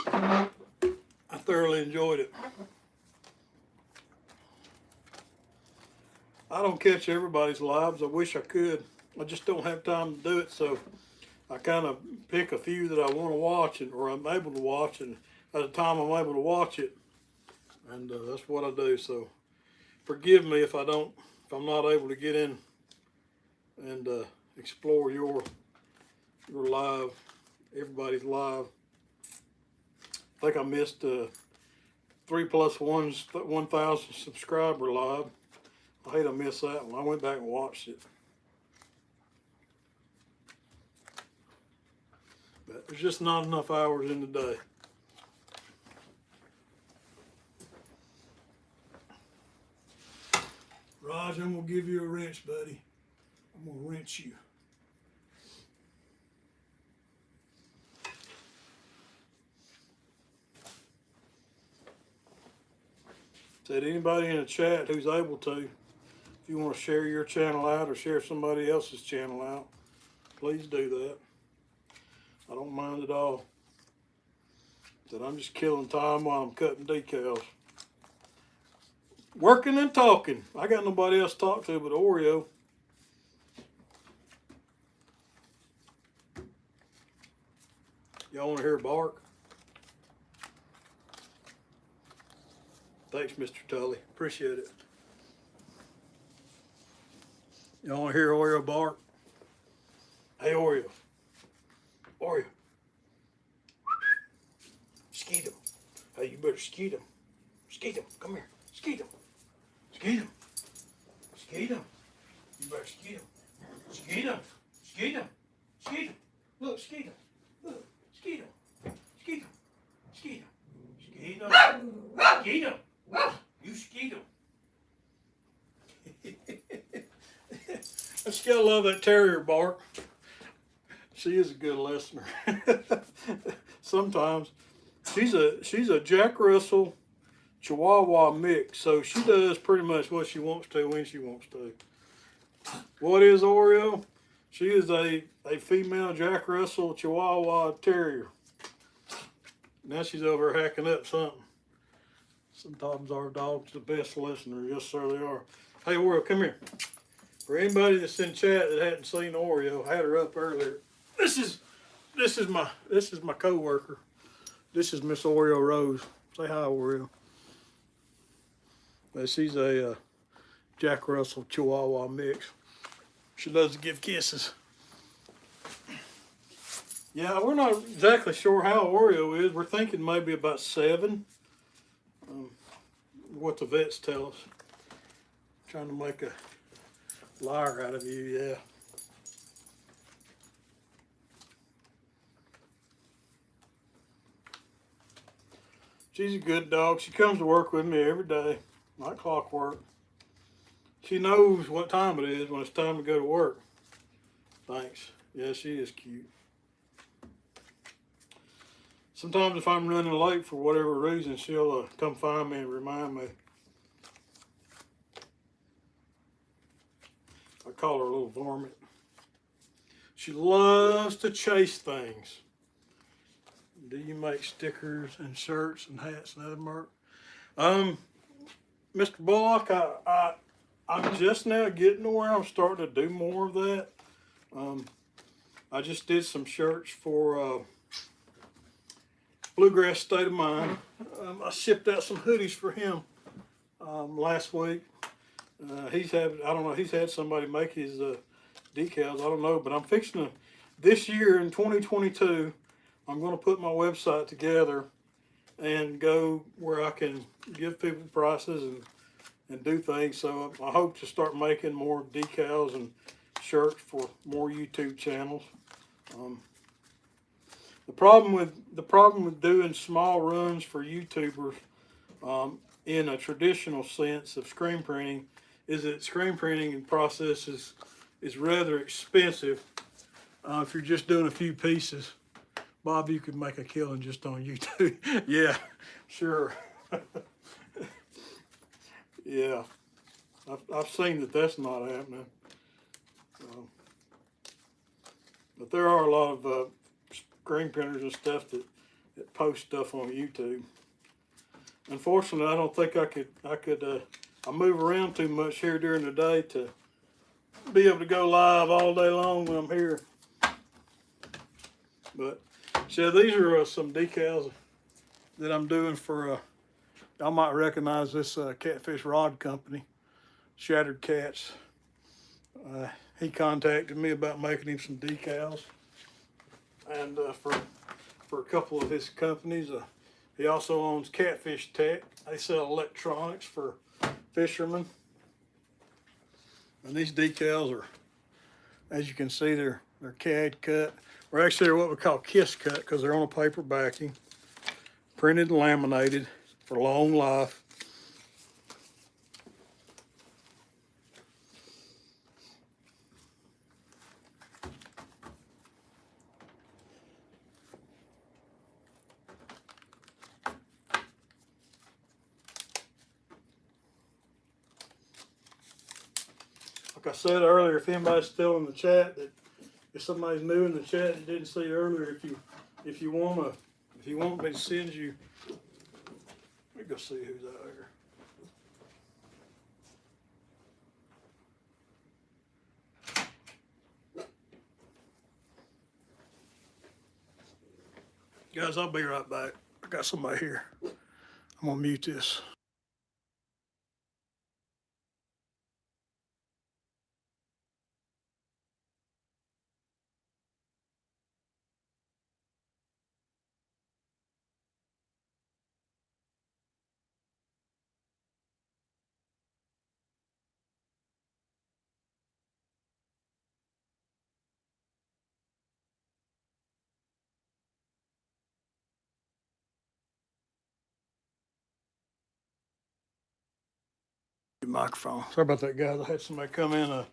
S1: I thoroughly enjoyed it. I don't catch everybody's lives. I wish I could. I just don't have time to do it, so I kind of pick a few that I want to watch, or I'm able to watch, and at the time I'm able to watch it, and that's what I do. So forgive me if I'm not able to get in and explore your live, everybody's live. I think I missed 3+1's 1,000 subscriber live. I hate I missed that one. I went back and watched it. But there's just not enough hours in the day. Raj, I'm gonna give you a wrench, buddy. I'm gonna wrench you. Said anybody in the chat who's able to, if you want to share your channel out or share somebody else's channel out, please do that. I don't mind at all. Said I'm just killing time while I'm cutting decals. Working and talking. I got nobody else to talk to but Oreo. Y'all want to hear bark? Thanks, Mr. Tully. Appreciate it. Y'all want to hear Oreo bark? Hey, Oreo. Oreo. Skeet him. Hey, you better skeet him. Skeet him. Come here. Skeet him. Skeet him. Skeet him. You better skeet him. Skeet him. Skeet him. Skeet him. Look, skeet him. Look, skeet him. Skeet him. Skeet him. Skeet him. Skeet him. You skeet him. I just gotta love that terrier bark. She is a good listener. Sometimes she's a Jack Russell Chihuahua mix, so she does pretty much what she wants to when she wants to. What is Oreo? She is a female Jack Russell Chihuahua Terrier. Now she's over hacking up something. Sometimes our dog's the best listener. Yes, sir, they are. Hey, Oreo, come here. For anybody that's in chat that hadn't seen Oreo, I had her up earlier. This is my co-worker. This is Miss Oreo Rose. Say hi, Oreo. She's a Jack Russell Chihuahua mix. She loves to give kisses. Yeah, we're not exactly sure how Oreo is. We're thinking maybe about 7. What the vets tell us. Trying to make a liar out of you, yeah. She's a good dog. She comes to work with me every day, like clockwork. She knows what time it is when it's time to go to work. Thanks. Yeah, she is cute. Sometimes if I'm running late for whatever reason, she'll come find me and remind me. I call her a little varmint. She loves to chase things. Do you make stickers and shirts and hats and other merch? Mr. Bullock, I'm just now getting to where I'm starting to do more of that. I just did some shirts for Bluegrass State of Mind. I shipped out some hoodies for him last week. He's had somebody make his decals. I don't know, but I'm fixing to, this year in 2022, I'm going to put my website together and go where I can give people prices and do things. So I hope to start making more decals and shirts for more YouTube channels. The problem with doing small runs for YouTubers in a traditional sense of screen printing is that screen printing process is rather expensive. If you're just doing a few pieces, Bob, you could make a killing just on YouTube. Yeah, sure. Yeah, I've seen that that's not happening. But there are a lot of screen printers and stuff that post stuff on YouTube. Unfortunately, I don't think I move around too much here during the day to be able to go live all day long when I'm here. But so these are some decals that I'm doing for y'all might recognize this catfish rod company, Shattered Cats. He contacted me about making him some decals, and for a couple of his companies. He also owns Catfish Tech. They sell electronics for fishermen. And these decals are, as you can see, they're CAD cut. Or actually they're what we call kiss cut because they're on a paper backing, printed and laminated for long life. Like I said earlier, if anybody's still in the chat, that if somebody's new in the chat that didn't see earlier, if you want me to send you, let me go see who's out here. Guys, I'll be right back. I got somebody here. I'm gonna mute this. Microphone. Sorry about that, guys. I had somebody come in.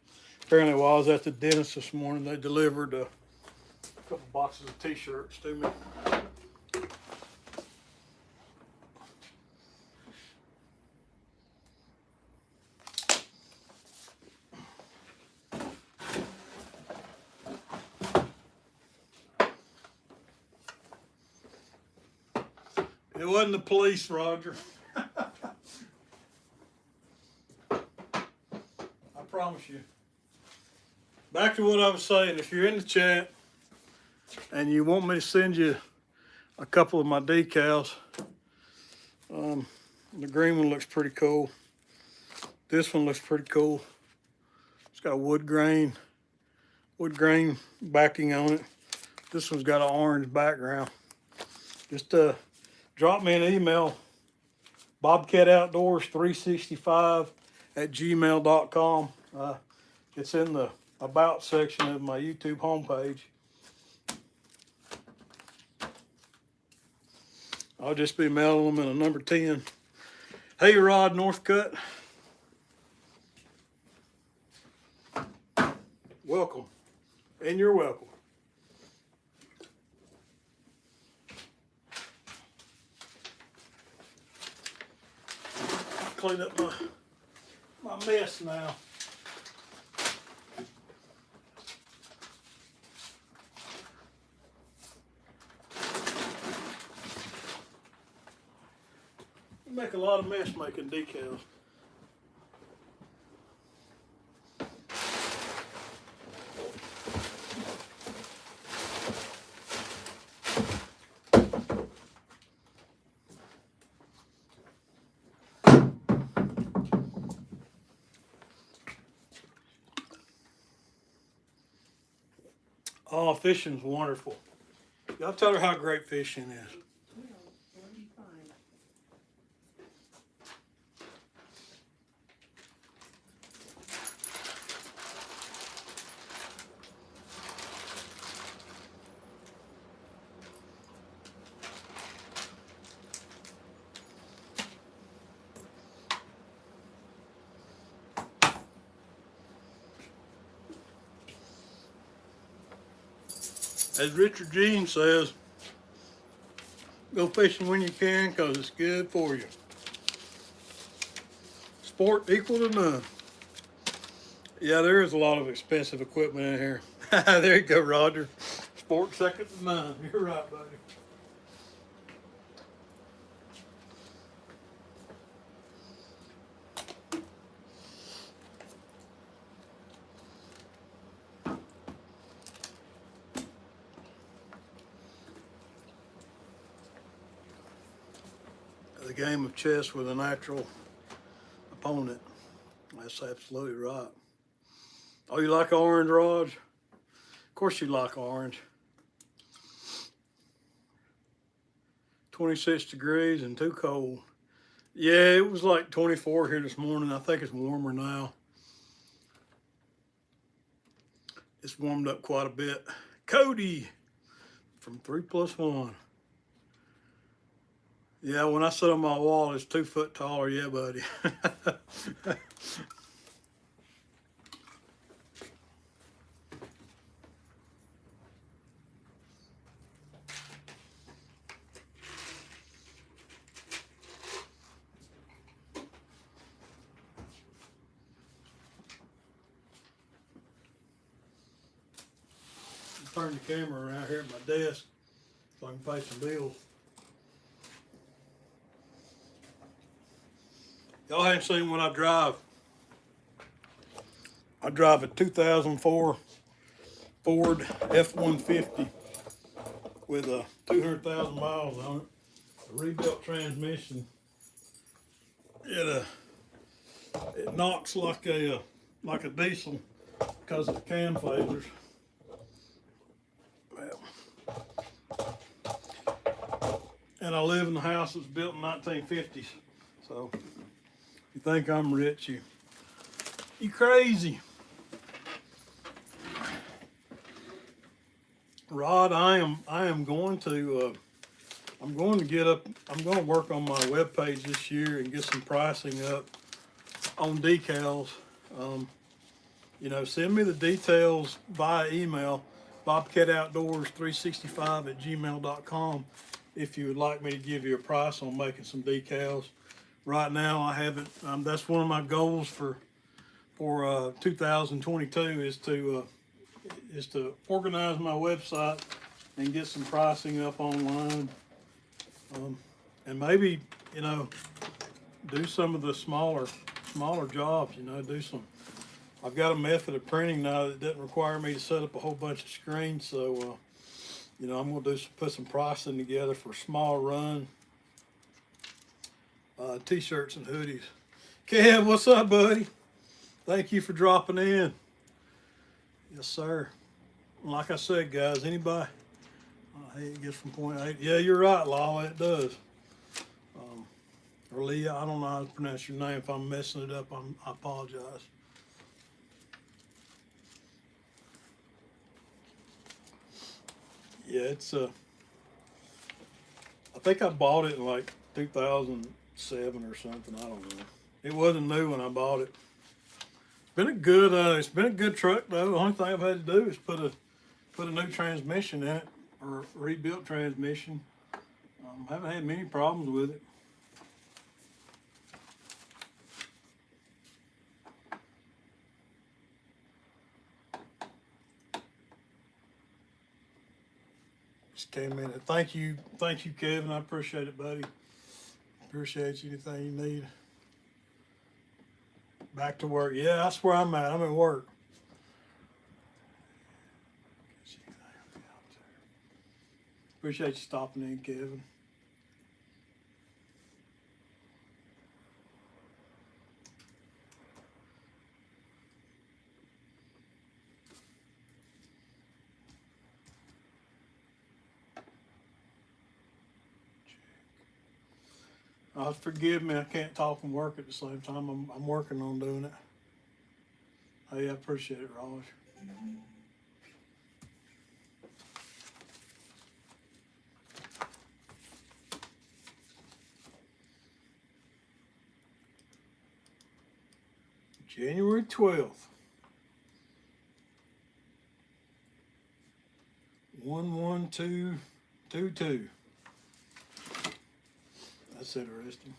S1: Apparently, while I was at the dentist this morning, they delivered a couple boxes of T-shirts to me. It wasn't the police, Roger. I promise you. Back to what I was saying. If you're in the chat and you want me to send you a couple of my decals, the green one looks pretty cool. This one looks pretty cool. It's got a wood grain backing on it. This one's got an orange background. Just drop me an email, bobcatoutdoors365@gmail.com. It's in the about section of my YouTube homepage. I'll just be mailing them in a number 10. Hey, Rod Northcutt. Welcome, and you're welcome. Clean up my mess now. We make a lot of mess making decals. Oh, fishing's wonderful. Y'all tell her how great fishing is.
S3: It'll be fine.
S1: As Richard Jean says, go fishing when you can because it's good for you. Sport equal to none. Yeah, there is a lot of expensive equipment in here. There you go, Roger. Sport second to none. You're right, buddy. The game of chess with a natural opponent. That's absolutely right. Oh, you like orange, Raj? Of course you like orange. 26 degrees and too cold. Yeah, it was like 24 here this morning. I think it's warmer now. It's warmed up quite a bit. Cody from 3+1. Yeah, when I sit on my wall, it's 2 foot taller. Yeah, buddy. Turn the camera around here at my desk so I can pay some bills. Y'all haven't seen what I drive. I drive a 2004 Ford F-150 with 200,000 miles on it. A rebuilt transmission. It knocks like a diesel because of the cam failures. And I live in a house that's built in 1950s. So if you think I'm rich, you crazy. Rod, I am going to I'm going to work on my webpage this year and get some pricing up on decals. Send me the details via email, bobcatoutdoors365@gmail.com if you would like me to give you a price on making some decals. Right now, I haven't. That's one of my goals for 2022 is to organize my website and get some pricing up online, and maybe do some of the smaller jobs. Do some. I've got a method of printing now that doesn't require me to set up a whole bunch of screens, so I'm going to put some pricing together for small run t-shirts and hoodies. Kev, what's up, buddy? Thank you for dropping in. Yes, sir. Like I said, guys, anybody? Hey, it gets from point 8. Yeah, you're right, Lala, it does. Or Leah, I don't know how to pronounce your name. If I'm messing it up, I apologize. Yeah, it's I think I bought it in like 2007 or something. I don't know. It wasn't new when I bought it. It's been a good truck though. The only thing I've had to do is put a new transmission in it, or rebuilt transmission. Haven't had many problems with it. Just came in. Thank you, Kevin. I appreciate it, buddy. Appreciate you. Anything you need. Back to work. Yeah, that's where I'm at. I'm at work. Appreciate you stopping in, Kevin. Forgive me, I can't talk and work at the same time. I'm working on doing it. Hey, I appreciate it, Raj. January 12th. 11222. That's interesting.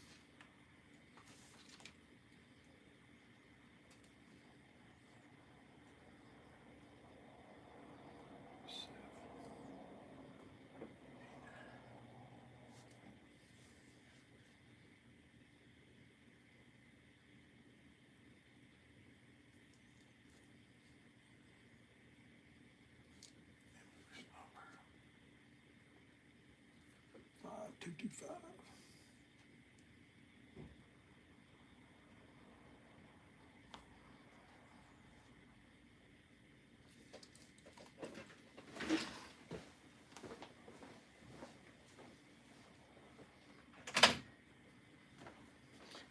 S1: Five 225.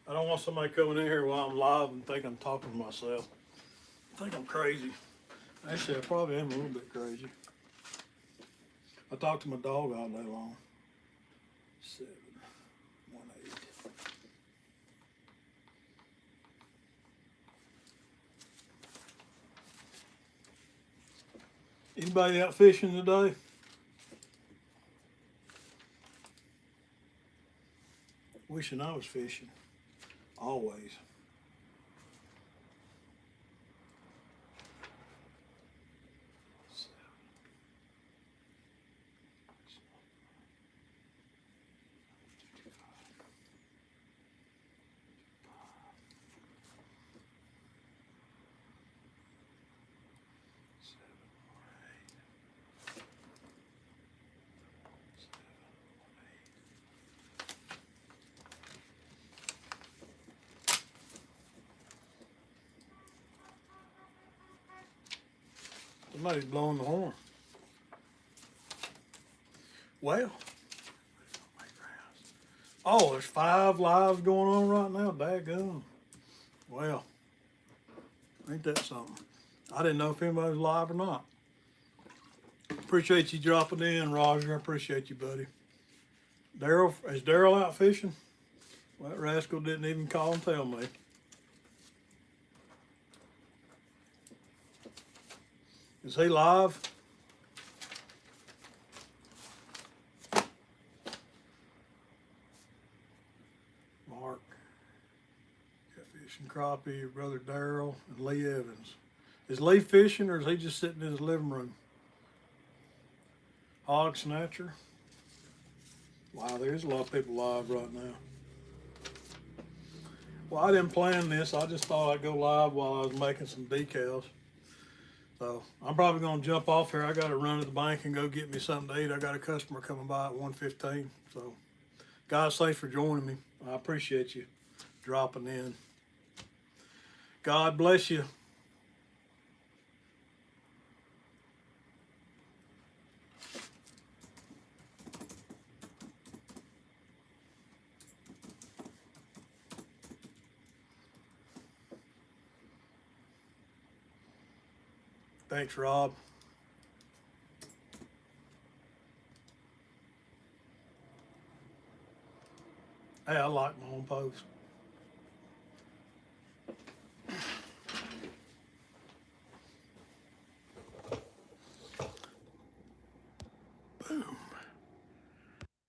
S1: I don't want somebody coming in here while I'm live and think I'm talking to myself. I think I'm crazy. Actually, I probably am a little bit crazy. I talk to my dog all day long. 718. Anybody out fishing today? Wishing I was fishing. Always. Somebody's blowing the horn. Well. Oh, there's 5 lives going on right now. Daggone. Well, ain't that something? I didn't know if anybody was live or not. Appreciate you dropping in, Roger. I appreciate you, buddy. Daryl, is Daryl out fishing? Well, that rascal didn't even call and tell me. Is he live? Mark. Got fishing crappie, your brother Daryl, and Lee Evans. Is Lee fishing or is he just sitting in his living room? Hog snatcher. Wow, there's a lot of people live right now. Well, I didn't plan this. I just thought I'd go live while I was making some decals. So I'm probably gonna jump off here. I gotta run to the bank and go get me something to eat. I got a customer coming by at 1:15. So guys, thanks for joining me. I appreciate you dropping in. God bless you. Thanks, Rob. Hey, I like my own post. Boom.